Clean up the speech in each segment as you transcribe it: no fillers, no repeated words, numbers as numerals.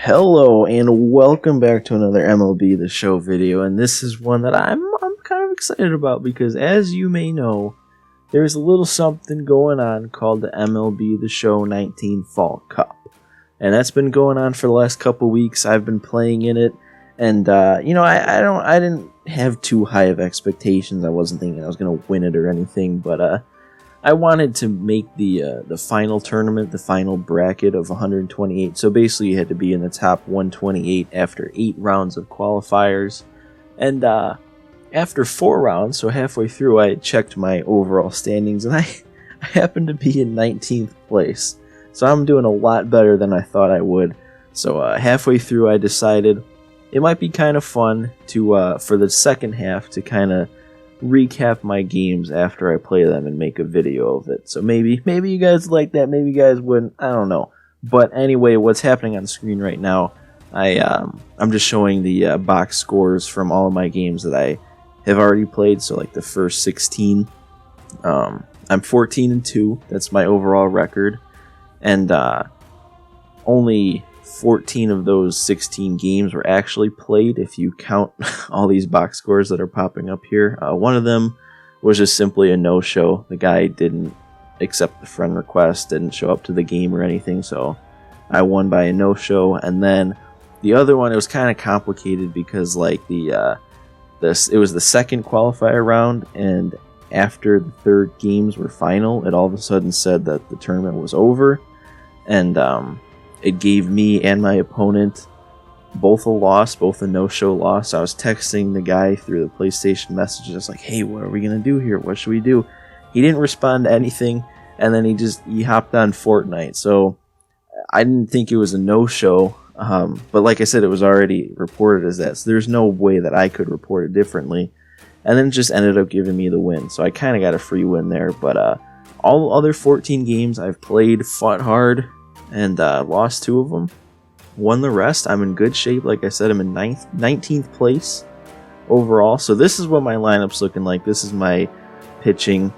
Hello and welcome back to another MLB The Show video, and this is one that I'm kind of excited about because, as you may know, there's a little something going on called the MLB The Show 19 Fall Cup, and that's been going on for the last couple weeks. I've been playing in it, and I didn't have too high of expectations. I wasn't thinking I was gonna win it or anything, but I wanted to make the final tournament, the final bracket of 128. So basically, you had to be in the top 128 after 8 rounds of qualifiers. And after 4 rounds, so halfway through, I checked my overall standings, and I happened to be in 19th place. So I'm doing a lot better than I thought I would. So halfway through, I decided it might be kind of fun to for the second half to kind of recap my games after I play them and make a video of it. So maybe you guys like that, maybe you guys wouldn't, I don't know. But anyway, what's happening on screen right now, I'm just showing the box scores from all of my games that I have already played, so like the first 16. I'm 14-2, that's my overall record, and only 14 of those 16 games were actually played if you count all these box scores that are popping up here. One of them was just simply a no-show. The guy didn't accept the friend request, didn't show up to the game or anything, so I won by a no-show. And then the other one, it was kind of complicated because like it was the second qualifier round, and after the third games were final, it all of a sudden said that the tournament was over, and it gave me and my opponent both a loss, both a no-show loss. I was texting the guy through the PlayStation messages like, hey, what are we going to do here? What should we do? He didn't respond to anything, and then he hopped on Fortnite. So I didn't think it was a no-show, but like I said, it was already reported as that. So there's no way that I could report it differently. And then it just ended up giving me the win. So I kind of got a free win there. But all other 14 games I've played, fought hard, and lost 2 of them, won the rest. I'm in good shape. Like I said, I'm in 19th place overall. So this is what my lineup's looking like. This is my pitching.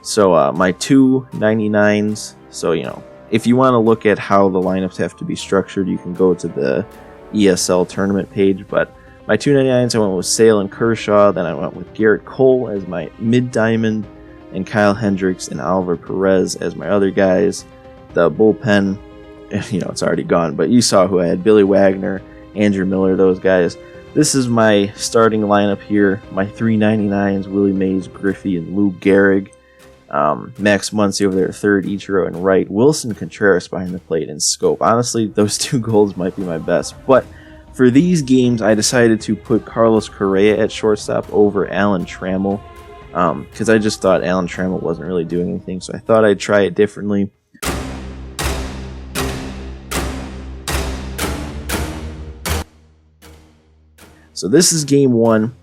So my 2 99s. So, if you want to look at how the lineups have to be structured, you can go to the ESL tournament page. But my 2 99s, I went with Sale and Kershaw. Then I went with Garrett Cole as my mid-diamond, and Kyle Hendricks and Oliver Perez as my other guys. The bullpen, it's already gone, but you saw who I had: Billy Wagner, Andrew Miller, those guys. This is my starting lineup here. My 399s: Willie Mays, Griffey, and Lou Gehrig. Max Muncy over there at third, Ichiro and right, Wilson Contreras behind the plate, and Scope. Honestly, those 2 goals might be my best, but for these games, I decided to put Carlos Correa at shortstop over Alan Trammell, because I just thought Alan Trammell wasn't really doing anything, so I thought I'd try it differently. So this is game 1,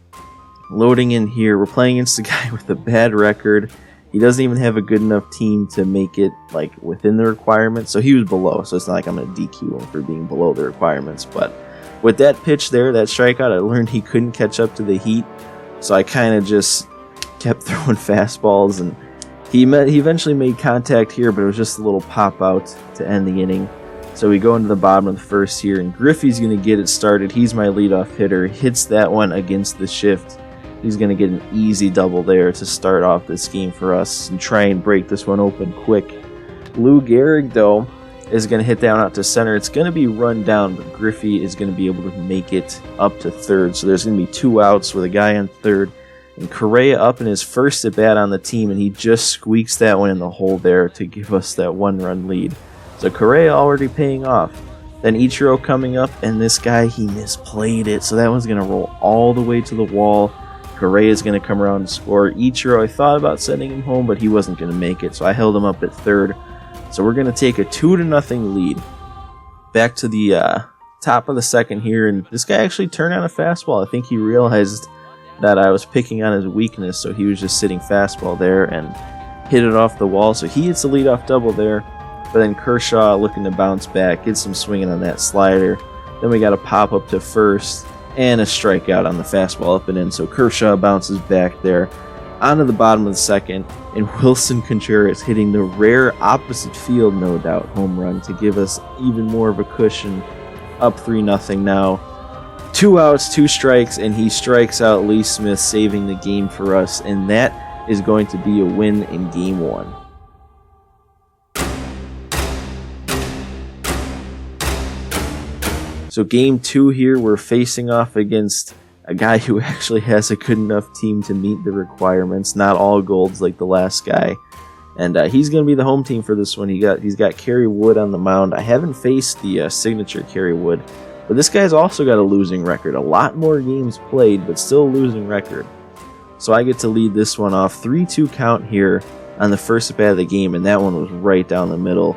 loading in here. We're playing against a guy with a bad record. He doesn't even have a good enough team to make it like within the requirements. So he was below, so it's not like I'm going to DQ him for being below the requirements. But with that pitch there, that strikeout, I learned he couldn't catch up to the heat. So I kind of just kept throwing fastballs, and he eventually made contact here, but it was just a little pop out to end the inning. So we go into the bottom of the first here, and Griffey's going to get it started. He's my leadoff hitter. Hits that one against the shift. He's going to get an easy double there to start off this game for us and try and break this one open quick. Lou Gehrig, though, is going to hit that one out to center. It's going to be run down, but Griffey is going to be able to make it up to third. So there's going to be 2 outs with a guy on third. And Correa up in his first at-bat on the team, and he just squeaks that one in the hole there to give us that 1-run lead. So Correa already paying off. Then Ichiro coming up, and this guy, he misplayed it. So that one's going to roll all the way to the wall. Correa is going to come around and score. Ichiro, I thought about sending him home, but he wasn't going to make it. So I held him up at third. So we're going to take a 2-0 lead. Back to the top of the second here, and this guy actually turned on a fastball. I think he realized that I was picking on his weakness, so he was just sitting fastball there and hit it off the wall. So he hits a leadoff double there. But then Kershaw looking to bounce back, gets some swinging on that slider. Then we got a pop up to first and a strikeout on the fastball up and in. So Kershaw bounces back there onto the bottom of the second, and Wilson Contreras hitting the rare opposite field, no doubt, home run to give us even more of a cushion up 3-0 now. 2 outs, 2 strikes, and he strikes out Lee Smith, saving the game for us, and that is going to be a win in Game 1. So Game 2 here, we're facing off against a guy who actually has a good enough team to meet the requirements, not all golds like the last guy. And he's going to be the home team for this one. He's got Kerry Wood on the mound. I haven't faced the signature Kerry Wood, but this guy's also got a losing record. A lot more games played, but still a losing record. So I get to lead this one off. 3-2 count here on the first at bat of the game, and that one was right down the middle.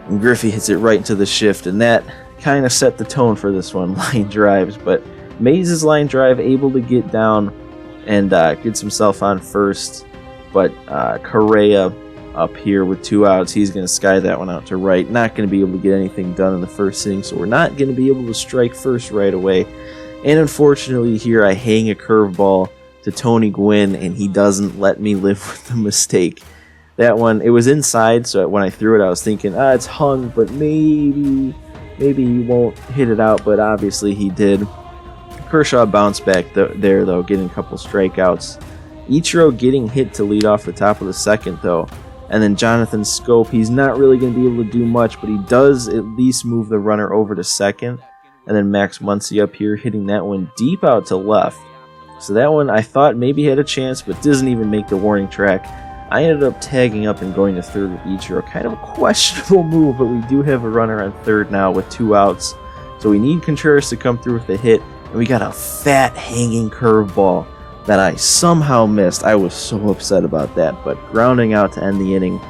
And Griffey hits it right into the shift, and that kind of set the tone for this one. Line drives, but Mays' line drive able to get down and gets himself on first. But Correa up here with 2 outs. He's going to sky that one out to right. Not going to be able to get anything done in the first inning, so we're not going to be able to strike first right away. And unfortunately here I hang a curveball to Tony Gwynn, and he doesn't let me live with the mistake. That one, it was inside, so when I threw it I was thinking, it's hung, but maybe he won't hit it out, but obviously he did. Kershaw bounced back there, though, getting a couple strikeouts. Ichiro getting hit to lead off the top of the second, though. And then Jonathan Schoop, he's not really going to be able to do much, but he does at least move the runner over to second. And then Max Muncy up here hitting that one deep out to left. So that one I thought maybe had a chance, but doesn't even make the warning track. I ended up tagging up and going to third with Ichiro. Kind of a questionable move, but we do have a runner on third now with 2 outs. So we need Contreras to come through with a hit. And we got a fat hanging curveball that I somehow missed. I was so upset about that, but grounding out to end the inning.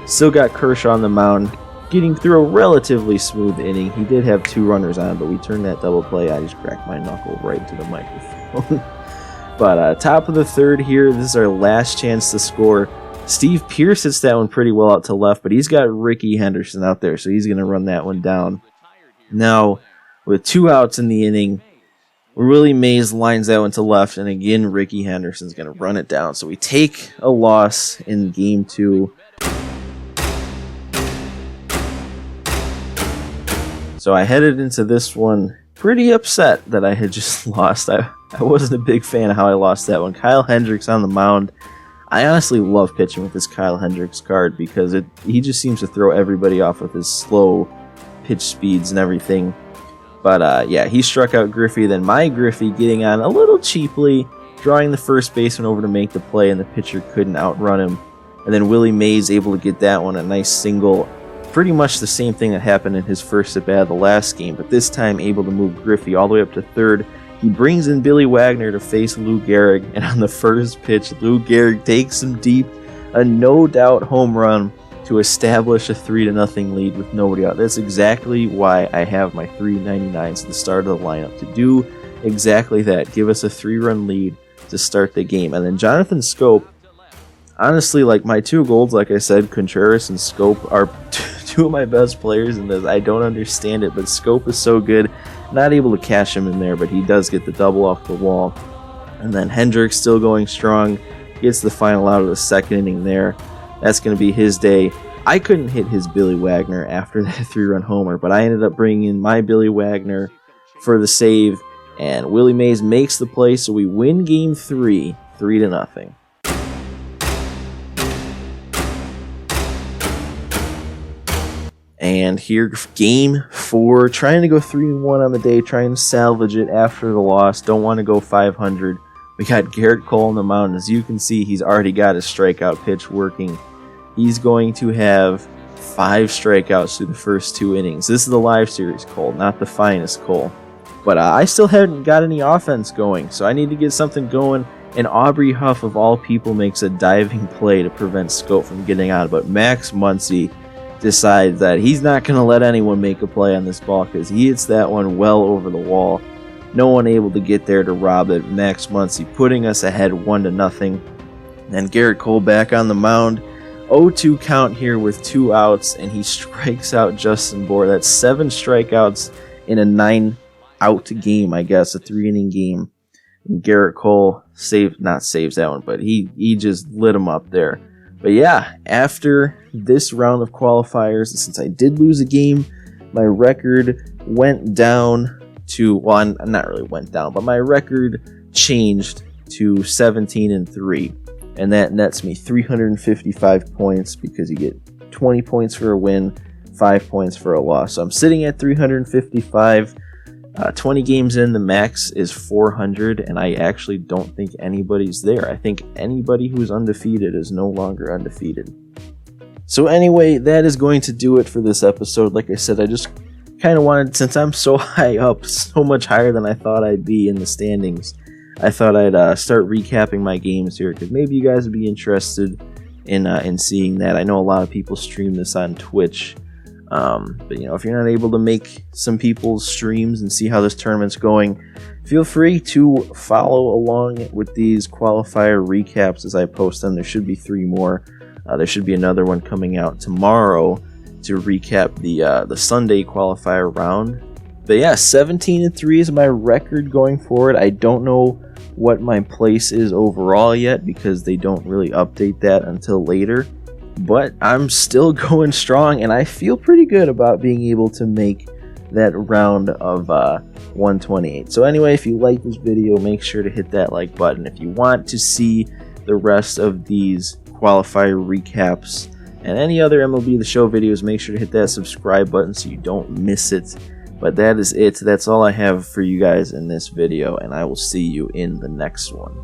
Still got Kershaw on the mound, getting through a relatively smooth inning. He did have 2 runners on, but we turned that double play. I just cracked my knuckle right into the microphone. But top of the third here, this is our last chance to score. Steve Pearce hits that one pretty well out to left, but he's got Ricky Henderson out there, so he's going to run that one down. Now, with 2 outs in the inning, Willie Mays lines that one to left, and again, Ricky Henderson's going to run it down. So we take a loss in Game 2. So I headed into this one pretty upset that I had just lost. I wasn't a big fan of how I lost that one. Kyle Hendricks on the mound. I honestly love pitching with this Kyle Hendricks card because he just seems to throw everybody off with his slow pitch speeds and everything. But yeah, he struck out Griffey. Then my Griffey getting on a little cheaply, drawing the first baseman over to make the play, and the pitcher couldn't outrun him. And then Willie Mays able to get that one, a nice single. Pretty much the same thing that happened in his first at bat of the last game, but this time able to move Griffey all the way up to third. He brings in Billy Wagner to face Lou Gehrig, and on the first pitch, Lou Gehrig takes him deep, a no-doubt home run to establish a 3-0 lead with nobody out. That's exactly why I have my 399s at the start of the lineup, to do exactly that, give us a 3-run lead to start the game. And then Jonathan Schoop, honestly, like my 2 golds, like I said, Contreras and Schoop are 2 of my best players in this. I don't understand it, but Schoop is so good. Not able to cash him in there, but he does get the double off the wall. And then Hendricks still going strong, gets the final out of the second inning there. That's going to be his day. I couldn't hit his Billy Wagner after that 3-run homer, but I ended up bringing in my Billy Wagner for the save, and Willie Mays makes the play, so we win Game 3, 3-0. And here, Game 4, trying to go 3-1 on the day, trying to salvage it after the loss. Don't want to go 500. We got Garrett Cole on the mound. As you can see, he's already got his strikeout pitch working. He's going to have 5 strikeouts through the first 2 innings. This is the live series Cole, not the finest Cole. But I still haven't got any offense going, so I need to get something going. And Aubrey Huff, of all people, makes a diving play to prevent Schoop from getting out. But Max Muncy decides that he's not going to let anyone make a play on this ball because he hits that one well over the wall. No one able to get there to rob it. Max Muncy putting us ahead 1-0. And Garrett Cole back on the mound. 0-2 count here with 2 outs, and he strikes out Justin Bour. That's 7 strikeouts in a 9-out game, I guess, a 3-inning game. And Garrett Cole not saves that one, but he just lit him up there. But yeah, after this round of qualifiers, since I did lose a game, my record went down to, well, not really went down, but my record changed to 17-3, and that nets me 355 points because you get 20 points for a win, 5 points for a loss. So I'm sitting at 355. 20 games in, the max is 400, and I actually don't think anybody's there. I think anybody who's undefeated is no longer undefeated. So anyway, that is going to do it for this episode. Like I said, I just kind of wanted, since I'm so high up, so much higher than I thought I'd be in the standings, I thought I'd start recapping my games here, because maybe you guys would be interested in seeing that. I know a lot of people stream this on Twitch. But if you're not able to make some people's streams and see how this tournament's going, feel free to follow along with these qualifier recaps as I post them. There should be 3 more. There should be another one coming out tomorrow to recap the Sunday qualifier round. But yeah, 17-3 is my record going forward. I don't know what my place is overall yet because they don't really update that until later. But I'm still going strong, and I feel pretty good about being able to make that round of 128. So anyway, if you like this video, make sure to hit that like button. If you want to see the rest of these qualifier recaps and any other MLB The Show videos, make sure to hit that subscribe button so you don't miss it. But that is it. That's all I have for you guys in this video, and I will see you in the next one.